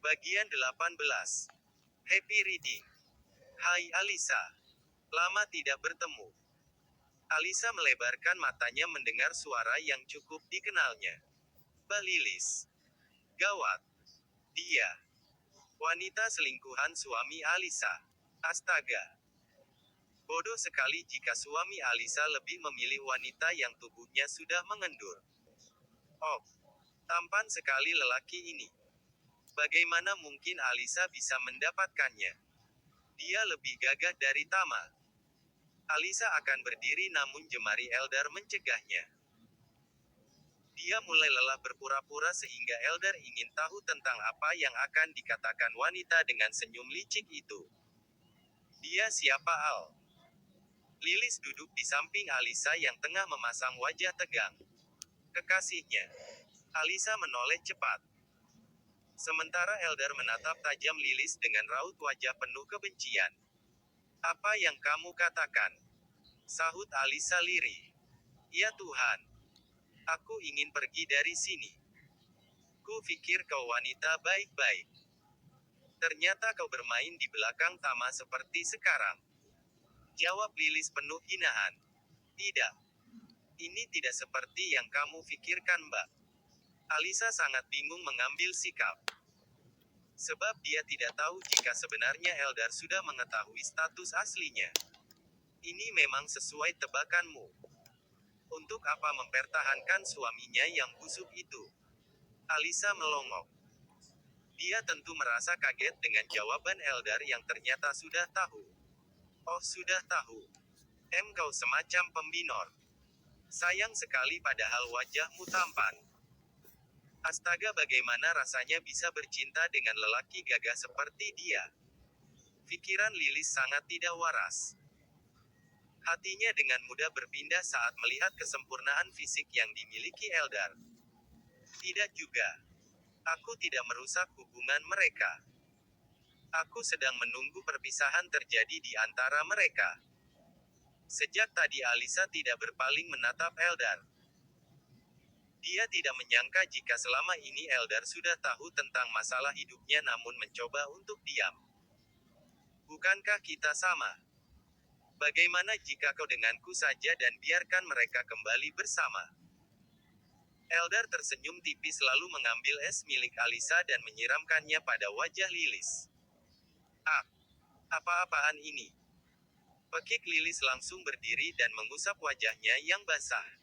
Bagian 18. Happy Reading. Hai Alisa. Lama tidak bertemu. Alisa melebarkan matanya mendengar suara yang cukup dikenalnya. Mbak Lilis. Gawat. Dia. Wanita selingkuhan suami Alisa. Astaga. Bodoh sekali jika suami Alisa lebih memilih wanita yang tubuhnya sudah mengendur. Oh, tampan sekali lelaki ini. Bagaimana mungkin Alisa bisa mendapatkannya? Dia lebih gagah dari Tama. Alisa akan berdiri namun jemari Eldar mencegahnya. Dia mulai lelah berpura-pura sehingga Eldar ingin tahu tentang apa yang akan dikatakan wanita dengan senyum licik itu. Dia siapa Al? Lilis duduk di samping Alisa yang tengah memasang wajah tegang. Kekasihnya. Alisa menoleh cepat. Sementara Eldar menatap tajam Lilis dengan raut wajah penuh kebencian. Apa yang kamu katakan? Sahut Alisa lirih. Ya Tuhan. Aku ingin pergi dari sini. Ku pikir kau wanita baik-baik. Ternyata kau bermain di belakang Tama seperti sekarang. Jawab Lilis penuh hinaan. Tidak. Ini tidak seperti yang kamu pikirkan, Mbak. Alisa sangat bingung mengambil sikap. Sebab dia tidak tahu jika sebenarnya Eldar sudah mengetahui status aslinya. Ini memang sesuai tebakanmu. Untuk apa mempertahankan suaminya yang busuk itu? Alisa melongok. Dia tentu merasa kaget dengan jawaban Eldar yang ternyata sudah tahu. Oh sudah tahu. Kau semacam pembinor. Sayang sekali padahal wajahmu tampan. Astaga bagaimana rasanya bisa bercinta dengan lelaki gagah seperti dia. Pikiran Lilis sangat tidak waras. Hatinya dengan mudah berpindah saat melihat kesempurnaan fisik yang dimiliki Eldar. Tidak juga. Aku tidak merusak hubungan mereka. Aku sedang menunggu perpisahan terjadi di antara mereka. Sejak tadi Alisa tidak berpaling menatap Eldar. Dia tidak menyangka jika selama ini Eldar sudah tahu tentang masalah hidupnya namun mencoba untuk diam. Bukankah kita sama? Bagaimana jika kau denganku saja dan biarkan mereka kembali bersama? Eldar tersenyum tipis lalu mengambil es milik Alisa dan menyiramkannya pada wajah Lilis. Ah, apa-apaan ini? Pekik Lilis langsung berdiri dan mengusap wajahnya yang basah.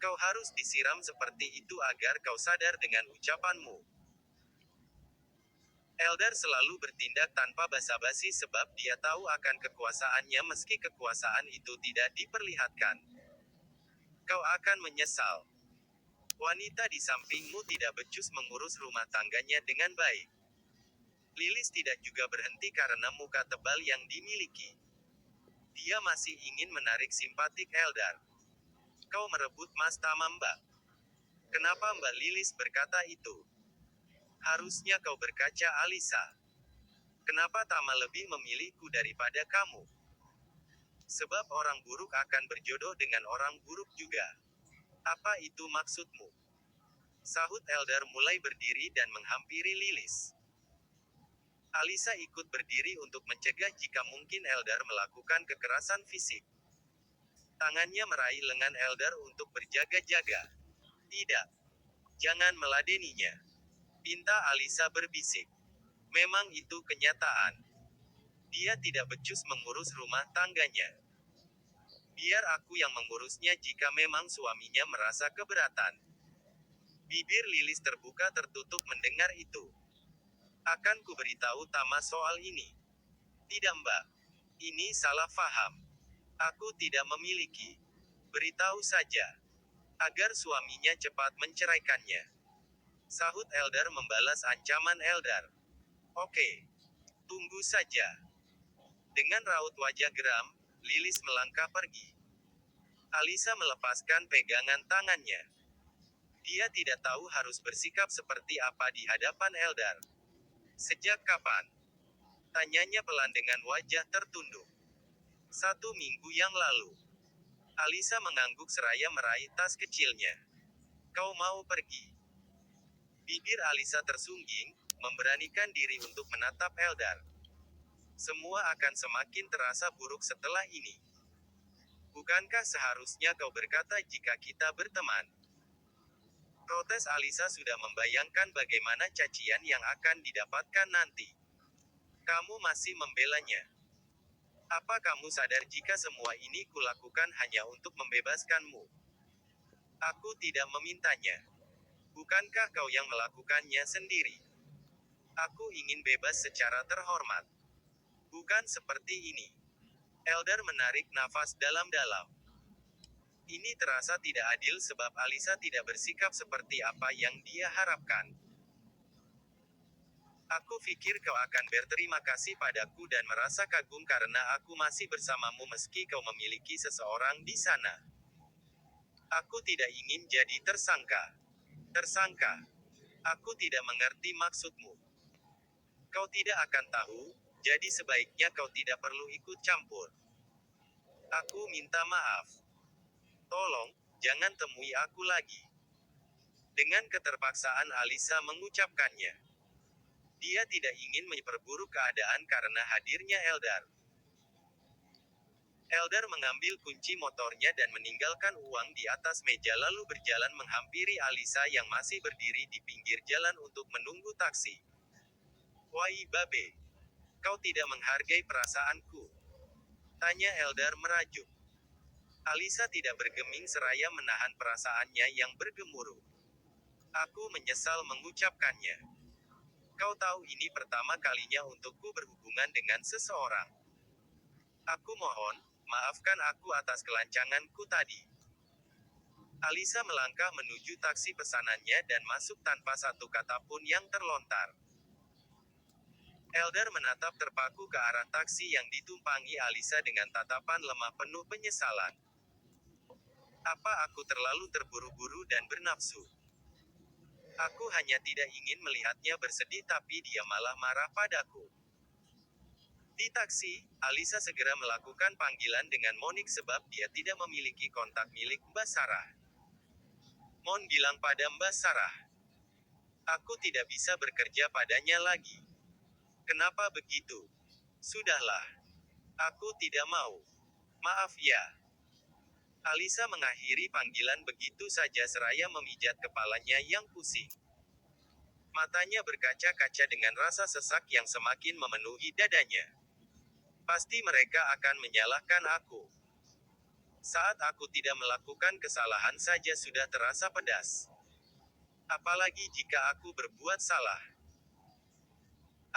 Kau harus disiram seperti itu agar kau sadar dengan ucapanmu. Eldar selalu bertindak tanpa basa-basi sebab dia tahu akan kekuasaannya meski kekuasaan itu tidak diperlihatkan. Kau akan menyesal. Wanita di sampingmu tidak becus mengurus rumah tangganya dengan baik. Lilis tidak juga berhenti karena muka tebal yang dimiliki. Dia masih ingin menarik simpatik Eldar. Kau merebut Mas Tama Mbak. Kenapa Mbak Lilis berkata itu? Harusnya kau berkaca Alisa. Kenapa Tama lebih memilihku daripada kamu? Sebab orang buruk akan berjodoh dengan orang buruk juga. Apa itu maksudmu? Sahut Eldar mulai berdiri dan menghampiri Lilis. Alisa ikut berdiri untuk mencegah jika mungkin Eldar melakukan kekerasan fisik. Tangannya meraih lengan Eldar untuk berjaga-jaga. Tidak. Jangan meladeninya. Pinta Alisa berbisik. Memang itu kenyataan. Dia tidak becus mengurus rumah tangganya. Biar aku yang mengurusnya jika memang suaminya merasa keberatan. Bibir Lilis terbuka tertutup mendengar itu. Akan ku beritahu Tama soal ini. Tidak Mbak. Ini salah faham. Aku tidak memiliki. Beritahu saja. Agar suaminya cepat menceraikannya. Sahut Eldar membalas ancaman Eldar. Oke. Tunggu saja. Dengan raut wajah geram, Lilis melangkah pergi. Alisa melepaskan pegangan tangannya. Dia tidak tahu harus bersikap seperti apa di hadapan Eldar. Sejak kapan? Tanyanya pelan dengan wajah tertunduk. 1 minggu yang lalu. Alisa mengangguk seraya meraih tas kecilnya. Kau mau pergi? Bibir Alisa tersungging, memberanikan diri untuk menatap Eldar. Semua akan semakin terasa buruk setelah ini. Bukankah seharusnya kau berkata jika kita berteman? Protes Alisa sudah membayangkan bagaimana cacian yang akan didapatkan nanti. Kamu masih membelanya. Apa kamu sadar jika semua ini kulakukan hanya untuk membebaskanmu? Aku tidak memintanya. Bukankah kau yang melakukannya sendiri? Aku ingin bebas secara terhormat. Bukan seperti ini. Eldar menarik nafas dalam-dalam. Ini terasa tidak adil sebab Alisa tidak bersikap seperti apa yang dia harapkan. Aku pikir kau akan berterima kasih padaku dan merasa kagum karena aku masih bersamamu meski kau memiliki seseorang di sana. Aku tidak ingin jadi tersangka. Tersangka. Aku tidak mengerti maksudmu. Kau tidak akan tahu, jadi sebaiknya kau tidak perlu ikut campur. Aku minta maaf. Tolong, jangan temui aku lagi. Dengan keterpaksaan Alisa mengucapkannya. Dia tidak ingin memperburuk keadaan karena hadirnya Eldar. Eldar mengambil kunci motornya dan meninggalkan uang di atas meja lalu berjalan menghampiri Alisa yang masih berdiri di pinggir jalan untuk menunggu taksi. Wai babe, kau tidak menghargai perasaanku? Tanya Eldar merajuk. Alisa tidak bergeming seraya menahan perasaannya yang bergemuruh. Aku menyesal mengucapkannya. Kau tahu ini pertama kalinya untukku berhubungan dengan seseorang. Aku mohon, maafkan aku atas kelancanganku tadi. Alisa melangkah menuju taksi pesanannya dan masuk tanpa satu kata pun yang terlontar. Eldar menatap terpaku ke arah taksi yang ditumpangi Alisa dengan tatapan lemah penuh penyesalan. Apa aku terlalu terburu-buru dan bernafsu? Aku hanya tidak ingin melihatnya bersedih tapi dia malah marah padaku. Di taksi, Alisa segera melakukan panggilan dengan Monik sebab dia tidak memiliki kontak milik Mbak Sarah. Mon bilang pada Mbak Sarah, aku tidak bisa bekerja padanya lagi. Kenapa begitu? Sudahlah. Aku tidak mau. Maaf ya. Alisa mengakhiri panggilan begitu saja seraya memijat kepalanya yang pusing. Matanya berkaca-kaca dengan rasa sesak yang semakin memenuhi dadanya. Pasti mereka akan menyalahkan aku. Saat aku tidak melakukan kesalahan saja sudah terasa pedas. Apalagi jika aku berbuat salah.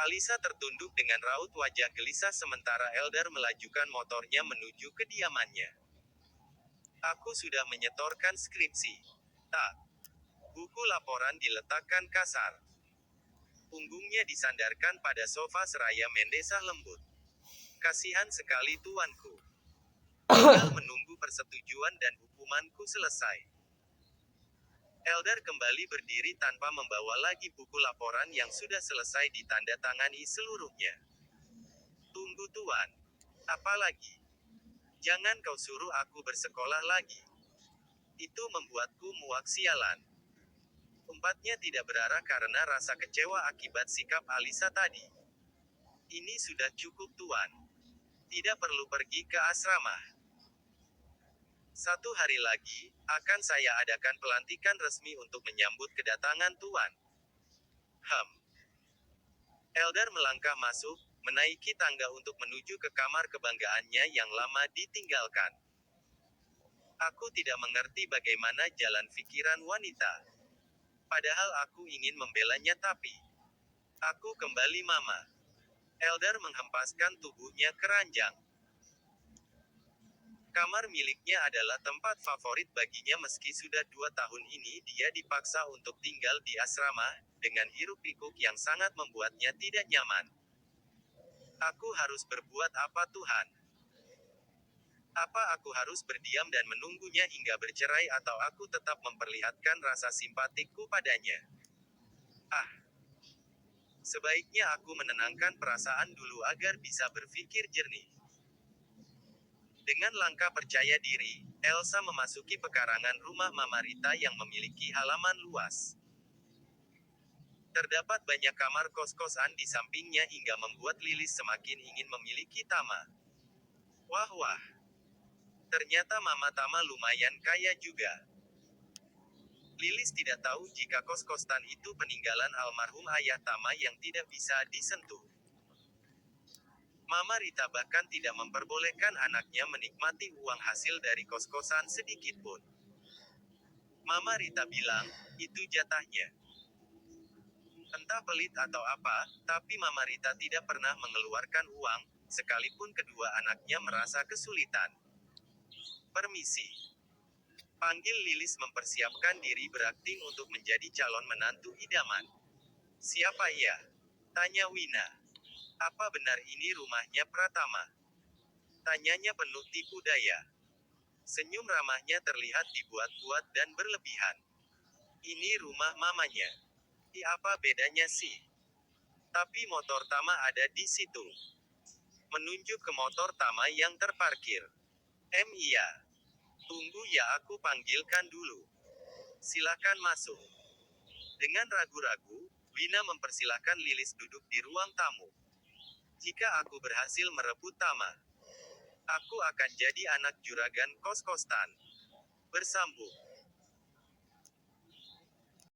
Alisa tertunduk dengan raut wajah gelisah sementara Eldar melajukan motornya menuju kediamannya. Aku sudah menyetorkan skripsi. Tak. Buku laporan diletakkan kasar. Punggungnya disandarkan pada sofa seraya mendesah lembut. Kasihan sekali tuanku. Tinggal menunggu persetujuan dan hukumanku selesai. Eldar kembali berdiri tanpa membawa lagi buku laporan yang sudah selesai ditandatangani seluruhnya. Tunggu tuan. Apa lagi? Jangan kau suruh aku bersekolah lagi. Itu membuatku muak sialan. Umpatnya tidak berarah karena rasa kecewa akibat sikap Alisa tadi. Ini sudah cukup tuan. Tidak perlu pergi ke asrama. 1 hari lagi, akan saya adakan pelantikan resmi untuk menyambut kedatangan tuan. Eldar melangkah masuk, menaiki tangga untuk menuju ke kamar kebanggaannya yang lama ditinggalkan. Aku tidak mengerti bagaimana jalan pikiran wanita. Padahal aku ingin membelanya tapi aku kembali mama. Eldar menghempaskan tubuhnya ke ranjang. Kamar miliknya adalah tempat favorit baginya meski sudah 2 tahun ini dia dipaksa untuk tinggal di asrama, dengan hiruk-pikuk yang sangat membuatnya tidak nyaman. Aku harus berbuat apa Tuhan? Apa aku harus berdiam dan menunggunya hingga bercerai atau aku tetap memperlihatkan rasa simpatikku padanya? Sebaiknya aku menenangkan perasaan dulu agar bisa berpikir jernih. Dengan langkah percaya diri, Elsa memasuki pekarangan rumah Mama Rita yang memiliki halaman luas. Terdapat banyak kamar kos-kosan di sampingnya hingga membuat Lilis semakin ingin memiliki Tama. Wah wah, ternyata Mama Tama lumayan kaya juga. Lilis tidak tahu jika kos-kosan itu peninggalan almarhum ayah Tama yang tidak bisa disentuh. Mama Rita bahkan tidak memperbolehkan anaknya menikmati uang hasil dari kos-kosan sedikit pun. Mama Rita bilang, itu jatahnya. Entah pelit atau apa, tapi Mama Rita tidak pernah mengeluarkan uang, sekalipun kedua anaknya merasa kesulitan. Permisi. Panggil Lilis mempersiapkan diri berakting untuk menjadi calon menantu idaman. Siapa ia? Tanya Wina. Apa benar ini rumahnya Pratama? Tanyanya penuh tipu daya. Senyum ramahnya terlihat dibuat-buat dan berlebihan. Ini rumah mamanya. Apa bedanya sih? Tapi motor Tama ada di situ. Menunjuk ke motor Tama yang terparkir. Iya. Tunggu ya, aku panggilkan dulu. Silakan masuk. Dengan ragu-ragu, Wina mempersilahkan Lilis duduk di ruang tamu. Jika aku berhasil merebut Tama, aku akan jadi anak juragan kos-kosan. Bersambung.